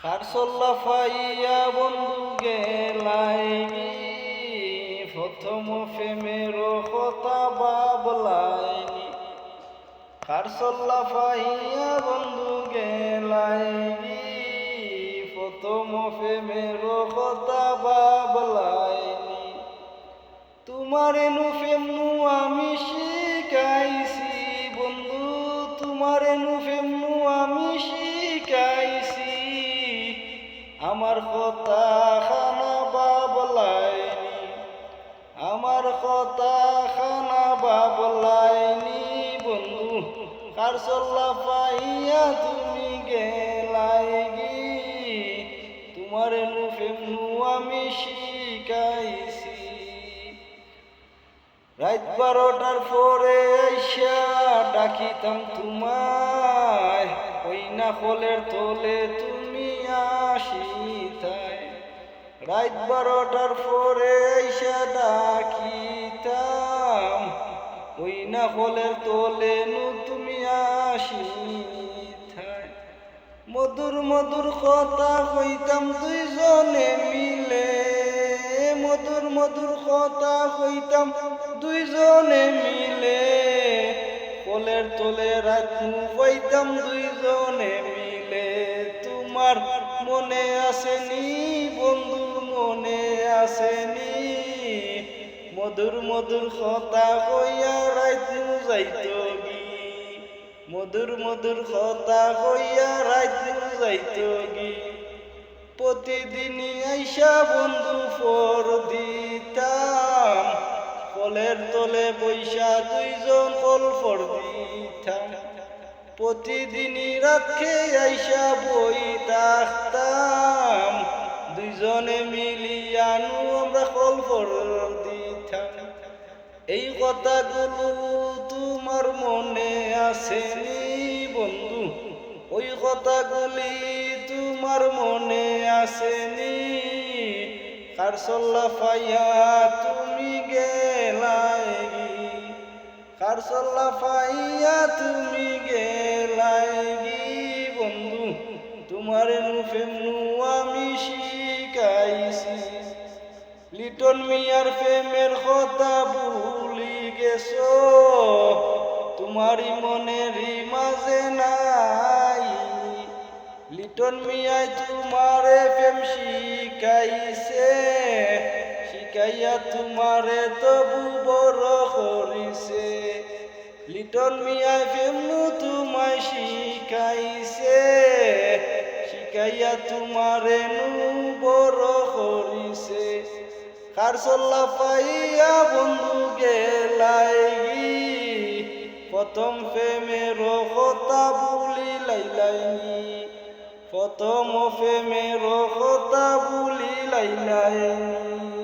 খারসল্লা ফাইয়া বন্ধু গেলাইনি, প্রথম প্রেমের কথা বাবলাইনি। খারসল্লা ফাইয়া বন্ধু গেলাইনি, প্রথম প্রেমের কথা বাবলাইনি। তোমার এনু প্রেমনু আমি শিখাইছি বন্ধু, তোমার এনু প্রেমনু আমি শিখাইছি। আমার কথা খানা বাবলাইনি, আমার কথা খানা বাবলাইনি বন্ধু। খারসল্লা পাইয়া তুমি গেলাইগি, তোমার এনু প্রেমনু আমি শিখাইছি। রাত 12টার পরে আইসা ডাকিতাম তোমায়, ওই না কলের তোলে তুমি আসিতাই। রাত 12টার পরে আইসা ডাকিতাম, ওই না কলের তোলে তুমি আসিতাই। মধুর মধুর কথা কইতাম দুইজনে মিলে, মধুর মধুর কথা কইতাম দুইজনে মিলে। কলের তোলে রাত পাইতাম দুইজনে মিলে। তোমার মনে আসেনি বন্ধু, মনে আসেনি? মধুর মধুর কথা কইয়া রাত যাইতো গি, মধুর মধুর কথা কইয়া রাত যাইতো গি। প্রতিদিনই আইসা বন্ধু ফর দিতাম, কলের তলে বৈশা দুইজন কল ফর দিতাম। প্রতিদিনই রাতে আইসা বই থাকতাম, দুইজনে মিলিয়ানু আমরা কল ফর দিতাম। এই কথাগুলো তোমার মনে আসেনি বন্ধু? ওই কথাগুলি তোমার মনে আসেনি? খারসল্লা ফাইয়া তুমি গেলাইগি, খারসল্লা ফাইয়া তুমি গেলাইগি বন্ধু। তোমার এনু প্রেমনু আমি শিখাইছি। লিটন মিয়ার প্রেমের কথা ভুলি গেছো, তোমারই মনেরই মাঝে নাই। লিটন মিয়াই তোমারে প্রেম শিখাইছে, শিখাইয়া তোমারে তবু বড় করিছে। লিটন মিয়াই প্রেমনু তোমায় শিখাইছে, শিখাইয়া তোমারে নু বড় করিছে। খারসল্লা পাইয়া বন্ধু গেলাইগি, প্রথম প্রেমের কথা ভুলি লাইলাইনি, প্রথম প্রেমের কথা ভুলি লাইলাইনি।